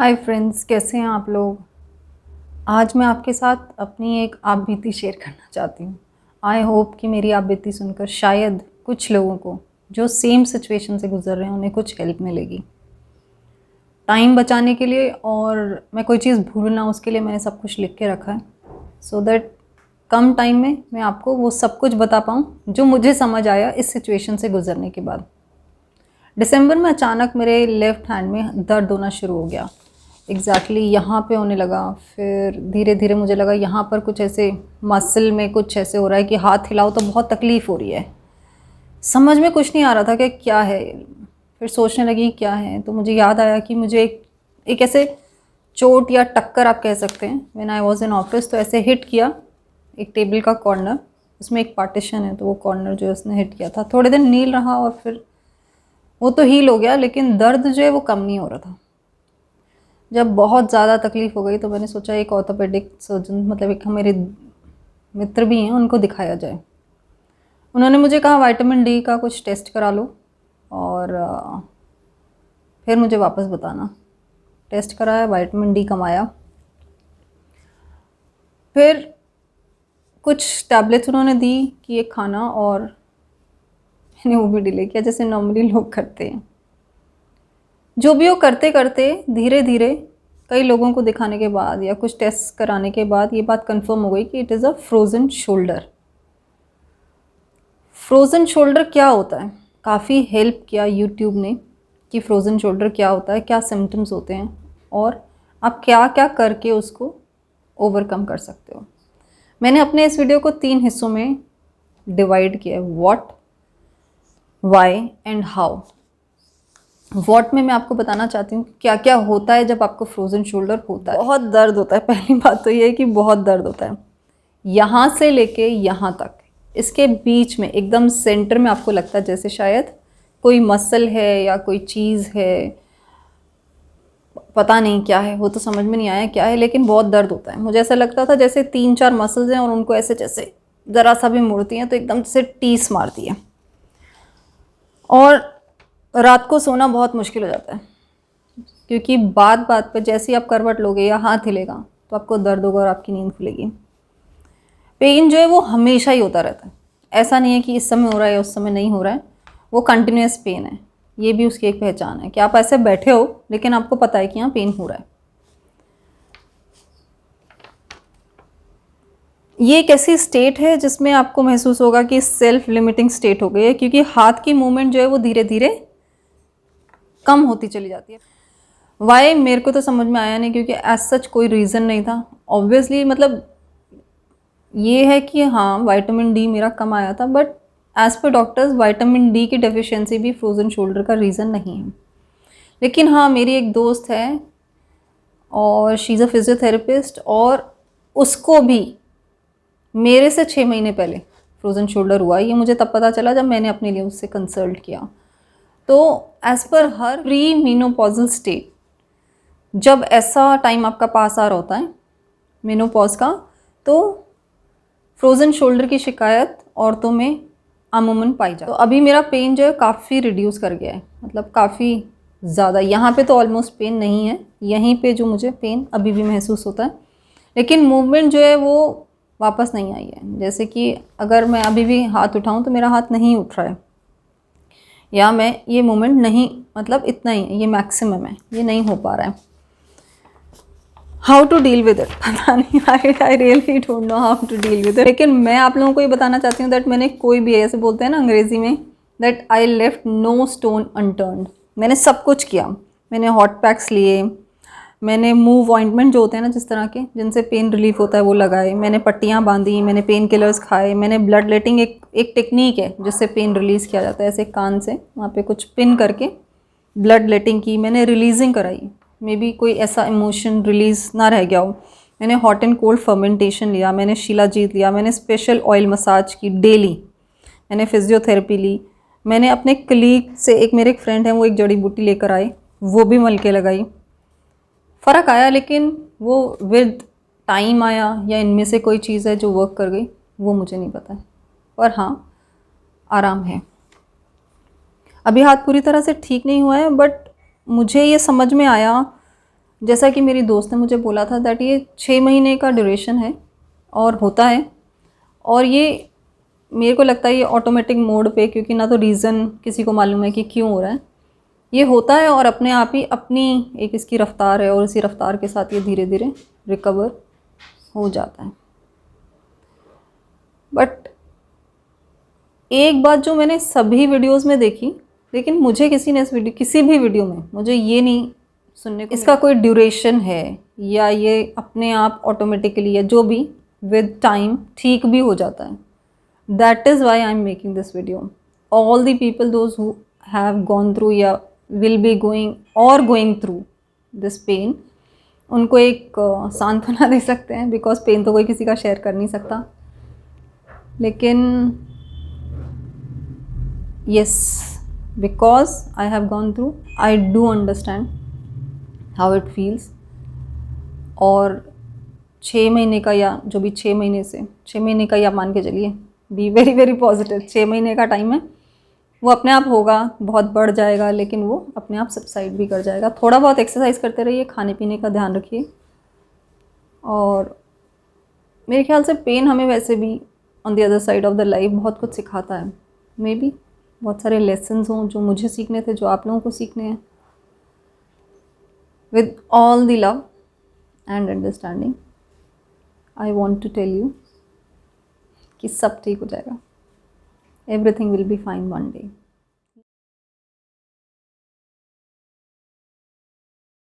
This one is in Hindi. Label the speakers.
Speaker 1: हाय फ्रेंड्स, कैसे हैं आप लोग। आज मैं आपके साथ अपनी एक आप बीती शेयर करना चाहती हूँ। आई होप कि मेरी आप बीती सुनकर शायद कुछ लोगों को जो सेम सिचुएशन से गुजर रहे हैं उन्हें कुछ हेल्प मिलेगी। टाइम बचाने के लिए और मैं कोई चीज़ भूल ना उसके लिए मैंने सब कुछ लिख के रखा है, सो दैट कम टाइम में मैं आपको वो सब कुछ बता पाऊँ जो मुझे समझ आया इस सिचुएशन से गुजरने के बाद। दिसंबर में अचानक मेरे लेफ़्ट हैंड में दर्द होना शुरू हो गया। एग्जैक्टली यहाँ पे होने लगा, फिर धीरे धीरे मुझे लगा यहाँ पर कुछ ऐसे मसल में कुछ ऐसे हो रहा है कि हाथ हिलाओ तो बहुत तकलीफ़ हो रही है। समझ में कुछ नहीं आ रहा था कि क्या है। फिर सोचने लगी क्या है, तो मुझे याद आया कि मुझे एक ऐसे चोट या टक्कर आप कह सकते हैं। When I was in office तो ऐसे हिट किया एक टेबल का कॉर्नर, उसमें एक पार्टीशन है तो वो कॉर्नर जो है उसने हिट किया था। थोड़े दिन नील रहा और फिर वो तो हील हो गया, लेकिन दर्द जो है वो कम नहीं हो रहा था। जब बहुत ज़्यादा तकलीफ़ हो गई तो मैंने सोचा एक ऑर्थोपेडिक सर्जन, मतलब एक मेरे मित्र भी हैं, उनको दिखाया जाए। उन्होंने मुझे कहा विटामिन डी का कुछ टेस्ट करा लो और फिर मुझे वापस बताना। टेस्ट कराया, विटामिन डी कम आया। फिर कुछ टैबलेट्स उन्होंने दी कि ये खाना, और मैंने वो भी डिले किया जैसे नॉर्मली लोग करते हैं। जो भी वो करते करते धीरे धीरे कई लोगों को दिखाने के बाद या कुछ टेस्ट कराने के बाद ये बात कंफर्म हो गई कि it is a frozen shoulder. Frozen shoulder क्या होता है, काफ़ी हेल्प किया यूट्यूब ने कि फ्रोज़न शोल्डर क्या होता है, क्या सिम्टम्स होते हैं और आप क्या क्या करके उसको ओवरकम कर सकते हो। मैंने अपने इस वीडियो को 3 हिस्सों में डिवाइड किया है, what, why and how. What में मैं आपको बताना चाहती हूँ क्या क्या होता है जब आपको फ्रोज़न शोल्डर होता है। बहुत दर्द होता है, पहली बात तो ये है कि बहुत दर्द होता है। यहाँ से लेके यहाँ तक, इसके बीच में एकदम सेंटर में आपको लगता है जैसे शायद कोई मसल है या कोई चीज़ है, पता नहीं क्या है, वो तो समझ में नहीं आया क्या है, लेकिन बहुत दर्द होता है। मुझे ऐसा लगता था जैसे 3-4 मसल्स हैं और उनको ऐसे जैसे ज़रा सा भी मुड़ती हैं तो एकदम से टीस मारती है, और रात को सोना बहुत मुश्किल हो जाता है क्योंकि बात बात पे जैसे ही आप करवट लोगे या हाथ हिलेगा तो आपको दर्द होगा और आपकी नींद खुलेगी। पेन जो है वो हमेशा ही होता रहता है, ऐसा नहीं है कि इस समय हो रहा है या उस समय नहीं हो रहा है, वो कंटिन्यूस पेन है। ये भी उसकी एक पहचान है कि आप ऐसे बैठे हो लेकिन आपको पता है कि यहाँ पेन हो रहा है। ये एक ऐसी स्टेट है जिसमें आपको महसूस होगा कि सेल्फ लिमिटिंग स्टेट हो गई है, क्योंकि हाथ की मूवमेंट जो है वो धीरे धीरे कम होती चली जाती है। वाई मेरे को तो समझ में आया नहीं, क्योंकि एज सच कोई रीज़न नहीं था। ऑब्वियसली मतलब ये है कि हाँ विटामिन डी मेरा कम आया था, but as per doctors vitamin D की डेफिशिएंसी भी फ्रोज़न शोल्डर का रीज़न नहीं है। लेकिन हाँ, मेरी एक दोस्त है और शी इज़ अ फिजियोथेरेपिस्ट, और उसको भी मेरे से 6 महीने पहले फ्रोज़न शोल्डर हुआ। ये मुझे तब पता चला जब मैंने अपने लिए उससे कंसल्ट किया। तो एज़ पर हर प्री मीनोपॉजल स्टेट, जब ऐसा टाइम आपका पास आ रहा होता है मेनोपॉज का, तो फ्रोज़न शोल्डर की शिकायत औरतों में अमूमन पाई जाती है। तो अभी मेरा पेन जो है काफ़ी रिड्यूस कर गया है, मतलब काफ़ी ज़्यादा। यहाँ पे तो ऑलमोस्ट पेन नहीं है, यहीं पे जो मुझे पेन अभी भी महसूस होता है, लेकिन मूवमेंट जो है वो वापस नहीं आई है। जैसे कि अगर मैं अभी भी हाथ उठाऊँ तो मेरा हाथ नहीं उठ रहा है, या मैं ये मूवमेंट नहीं, मतलब इतना ही है, ये मैक्सिमम है, ये नहीं हो पा रहा है। How to deal with it, पता नहीं, I really don't know how to deal with it. लेकिन मैं आप लोगों को ये बताना चाहती हूँ दैट मैंने कोई भी, ऐसे बोलते हैं ना अंग्रेजी में, that I left no stone unturned. मैंने सब कुछ किया। मैंने हॉट पैक्स लिए, मैंने मूव ऑइंटमेंट जो होते हैं ना जिस तरह के, जिनसे पेन रिलीफ होता है, वो लगाए, मैंने पट्टियाँ बांधी, मैंने पेन किलर्स खाए, मैंने ब्लड लेटिंग, एक टेक्निक है जिससे पेन रिलीज़ किया जाता है, ऐसे कान से वहाँ पे कुछ पिन करके ब्लड लेटिंग की, मैंने रिलीजिंग कराई, मे बी कोई ऐसा इमोशन रिलीज़ ना रह गया हो। मैंने हॉट एंड कोल्ड फर्मेंटेशन लिया, मैंने शिलाजीत लिया, मैंने स्पेशल ऑयल मसाज की डेली, मैंने फिजियोथेरेपी ली। मैंने अपने कलीग से, एक मेरे एक फ्रेंड है वो एक जड़ी बूटी लेकर आए, वो भी मल के लगाई, फ़र्क आया। लेकिन वो विद टाइम आया या इनमें से कोई चीज़ है जो वर्क कर गई, वो मुझे नहीं पता है, पर हाँ आराम है। अभी हाथ पूरी तरह से ठीक नहीं हुआ है, बट मुझे ये समझ में आया जैसा कि मेरी दोस्त ने मुझे बोला था दैट ये 6 महीने का ड्यूरेशन है और होता है, और ये मेरे को लगता है ये ऑटोमेटिक मोड पे, क्योंकि ना तो रीज़न किसी को मालूम है कि क्यों हो रहा है, ये होता है और अपने आप ही अपनी एक इसकी रफ्तार है और इसी रफ्तार के साथ ये धीरे धीरे रिकवर हो जाता है। बट एक बात जो मैंने सभी वीडियोस में देखी, लेकिन मुझे किसी ने इस वीडियो किसी भी वीडियो में मुझे ये नहीं सुनने को इसका कोई ड्यूरेशन है या ये अपने आप ऑटोमेटिकली या जो भी विद टाइम ठीक भी हो जाता है। That is why I am making this video. All the people those who have gone through या will be going through this pain, उनको एक सांत्वना दे सकते हैं, बिकॉज पेन तो कोई किसी का शेयर कर नहीं सकता। लेकिन yes, because I have gone through, I do understand how it feels। और 6 महीने का, या जो भी 6 महीने से 6 महीने का, या मान के चलिए बी वेरी वेरी पॉजिटिव, 6 महीने का टाइम है, वो अपने आप होगा, बहुत बढ़ जाएगा, लेकिन वो अपने आप सबसाइड भी कर जाएगा। थोड़ा बहुत एक्सरसाइज करते रहिए, खाने पीने का ध्यान रखिए, और मेरे ख्याल से पेन हमें वैसे भी on the other side of the life बहुत कुछ सिखाता है। मे बी बहुत सारे लेसन्स हों जो मुझे सीखने थे, जो आप लोगों को सीखने हैं। With all the love and understanding, I want to tell you कि सब ठीक हो जाएगा। Everything will be fine one day.